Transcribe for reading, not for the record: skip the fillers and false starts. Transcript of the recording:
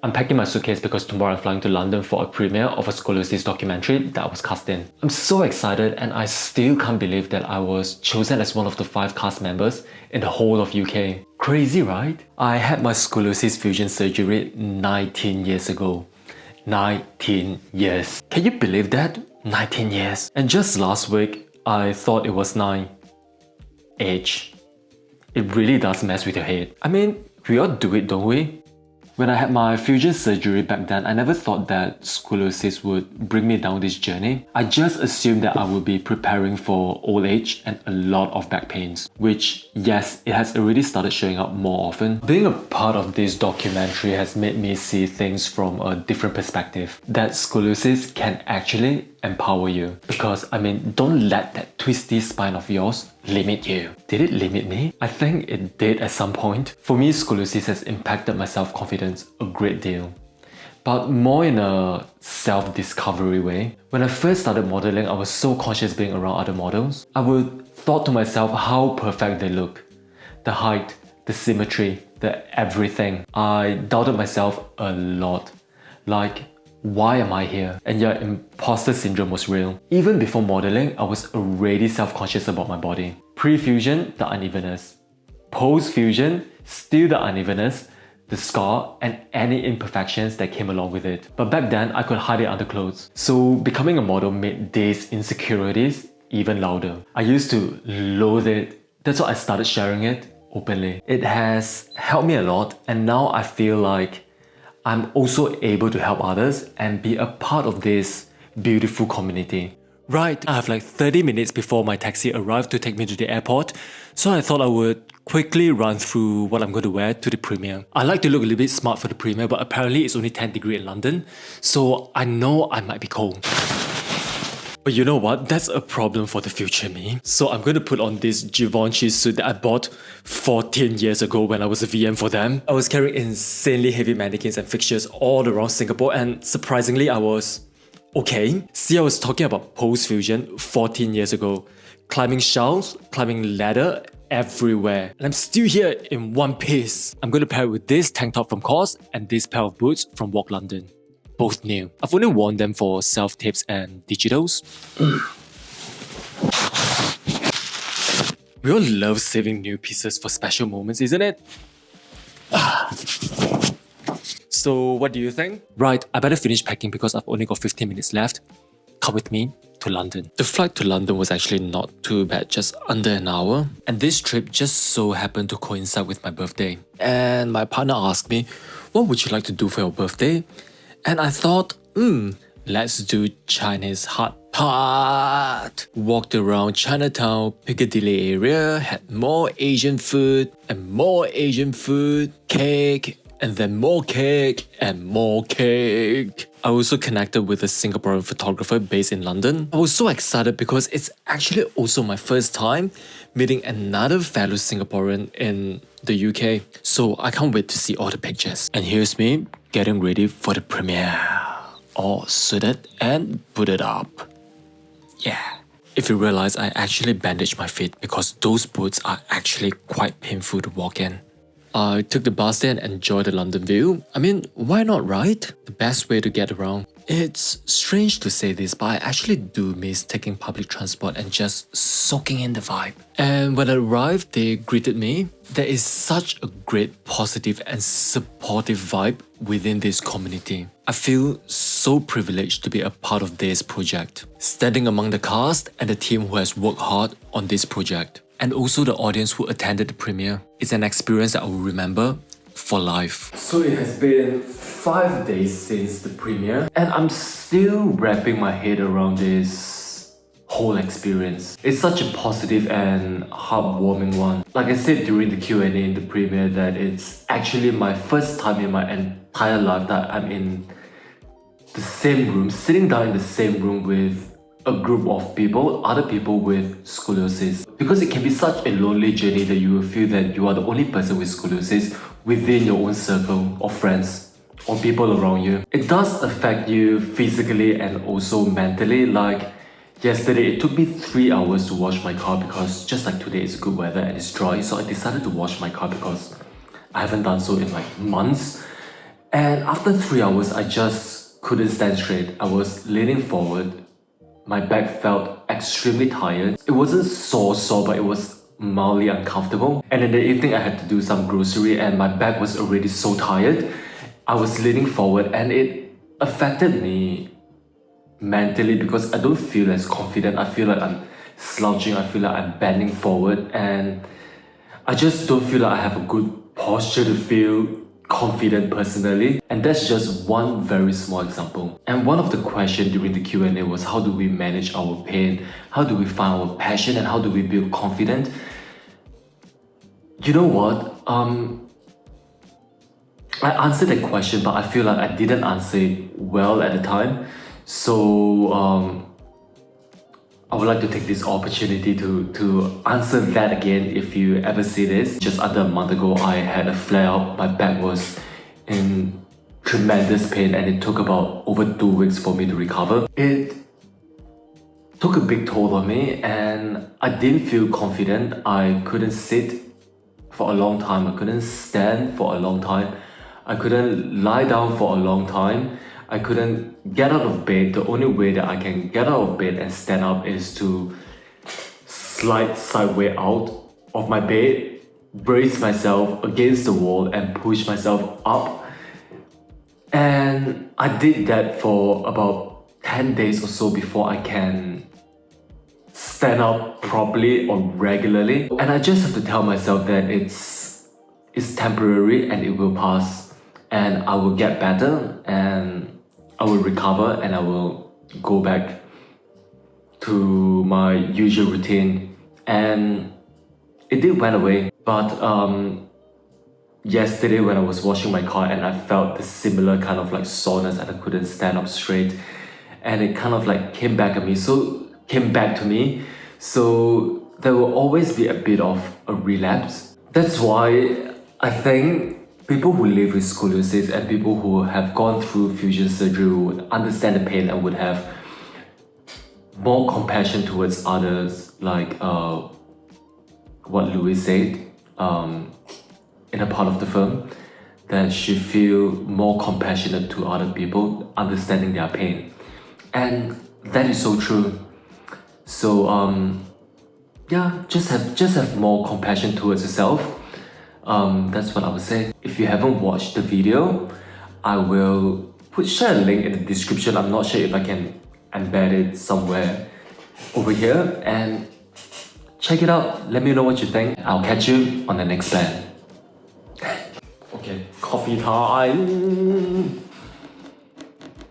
I'm packing my suitcase because tomorrow I'm flying to London for a premiere of a Scoliosis documentary that I was cast in. I'm so excited and I still can't believe that I was chosen as one of the 5 cast members in the whole of UK. Crazy, right? I had my Scoliosis fusion surgery 19 years ago. 19 years. Can you believe that? 19 years. And just last week, I thought it was 9. Age. It really does mess with your head. I mean, we all do it, don't we? When I had my fusion surgery back then, I never thought that scoliosis would bring me down this journey. I just assumed that I would be preparing for old age and a lot of back pains, which, yes, it has already started showing up more often. Being a part of this documentary has made me see things from a different perspective, that scoliosis can actually empower you. Because, I mean, don't let that twisty spine of yours limit you. Did it limit me? I think it did at some point. For me, scoliosis has impacted my self-confidence a great deal, but more in a self-discovery way. When I first started modeling, I was so conscious being around other models. I would thought to myself how perfect they look. The height, the symmetry, the everything. I doubted myself a lot. Like, why am I here? And yeah, imposter syndrome was real. Even before modeling, I was already self-conscious about my body. Pre-fusion, the unevenness. Post-fusion, still the unevenness, the scar, and any imperfections that came along with it. But back then, I could hide it under clothes. So becoming a model made these insecurities even louder. I used to loathe it. That's why I started sharing it openly. It has helped me a lot, and now I feel like I'm also able to help others and be a part of this beautiful community. Right, I have like 30 minutes before my taxi arrived to take me to the airport, so I thought I would quickly run through what I'm going to wear to the premiere. I like to look a little bit smart for the premiere, but apparently it's only 10 degrees in London, so I know I might be cold. But you know what? That's a problem for the future me. So I'm going to put on this Givenchy suit that I bought 14 years ago when I was a VM for them. I was carrying insanely heavy mannequins and fixtures all around Singapore, and surprisingly I was okay. See, I was talking about post-fusion 14 years ago. Climbing shelves, climbing ladder, everywhere. And I'm still here in one piece. I'm going to pair it with this tank top from COS and this pair of boots from Walk London. Both new. I've only worn them for self-tapes and digitals. We all love saving new pieces for special moments, isn't it? So what do you think? Right, I better finish packing because I've only got 15 minutes left. Come with me to London. The flight to London was actually not too bad, just under an hour. And this trip just so happened to coincide with my birthday. And my partner asked me, what would you like to do for your birthday? And I thought, let's do Chinese hot pot. Walked around Chinatown, Piccadilly area, had more Asian food and more Asian food, cake, and then more cake and more cake. I also connected with a Singaporean photographer based in London. I was so excited because it's actually also my first time meeting another fellow Singaporean in the UK. So I can't wait to see all the pictures. And here's me getting ready for the premiere. All suited and booted up. Yeah. If you realize, I actually bandaged my feet because those boots are actually quite painful to walk in. I took the bus there and enjoyed the London view. I mean, why not, right? The best way to get around. It's strange to say this, but I actually do miss taking public transport and just soaking in the vibe. And when I arrived, they greeted me. There is such a great positive and supportive vibe within this community. I feel so privileged to be a part of this project, standing among the cast and the team who has worked hard on this project, and also the audience who attended the premiere. It's an experience that I will remember for life. So it has been 5 days since the premiere, and I'm still wrapping my head around this whole experience. It's such a positive and heartwarming one. Like I said during the Q&A in the premiere, that it's actually my first time in my entire life that I'm in the same room, sitting down in the same room with a group of people, other people with scoliosis. Because it can be such a lonely journey that you will feel that you are the only person with scoliosis within your own circle of friends or people around you. It does affect you physically and also mentally. Like yesterday, it took me 3 hours to wash my car because just like today it's good weather and it's dry, so I decided to wash my car because I haven't done so in like months. And after 3 hours, I just couldn't stand straight. I was leaning forward. My back felt extremely tired. It wasn't sore, but it was mildly uncomfortable. And in the evening, I had to do some grocery and my back was already so tired. I was leaning forward and it affected me mentally because I don't feel as confident. I feel like I'm slouching. I feel like I'm bending forward and I just don't feel like I have a good posture to feel confident personally. And that's just one very small example. And one of the questions during the Q&A was how do we manage our pain? How do we find our passion? And how do we build confidence? You know what? I answered that question, but I feel like I didn't answer it well at the time. So I would like to take this opportunity to answer that again if you ever see this. Just under a month ago, I had a flare-up. My back was in tremendous pain and it took about over 2 weeks for me to recover. It took a big toll on me and I didn't feel confident. I couldn't sit for a long time. I couldn't stand for a long time. I couldn't lie down for a long time. I couldn't get out of bed. The only way that I can get out of bed and stand up is to slide sideways out of my bed, brace myself against the wall and push myself up. And I did that for about 10 days or so before I can stand up properly or regularly. And I just have to tell myself that it's temporary and it will pass and I will get better and I will recover and I will go back to my usual routine. And it did went away. But yesterday when I was washing my car and I felt the similar kind of like soreness and I couldn't stand up straight and it kind of like came back to me. So there will always be a bit of a relapse. That's why I think people who live with scoliosis and people who have gone through fusion surgery would understand the pain and would have more compassion towards others, like what Louis said in a part of the film, that she feel more compassionate to other people, understanding their pain. And that is so true. So yeah, just have more compassion towards yourself. That's what I would say. If you haven't watched the video, I will share a link in the description. I'm not sure if I can embed it somewhere over here and check it out. Let me know what you think. I'll catch you on the next band. Okay, coffee time.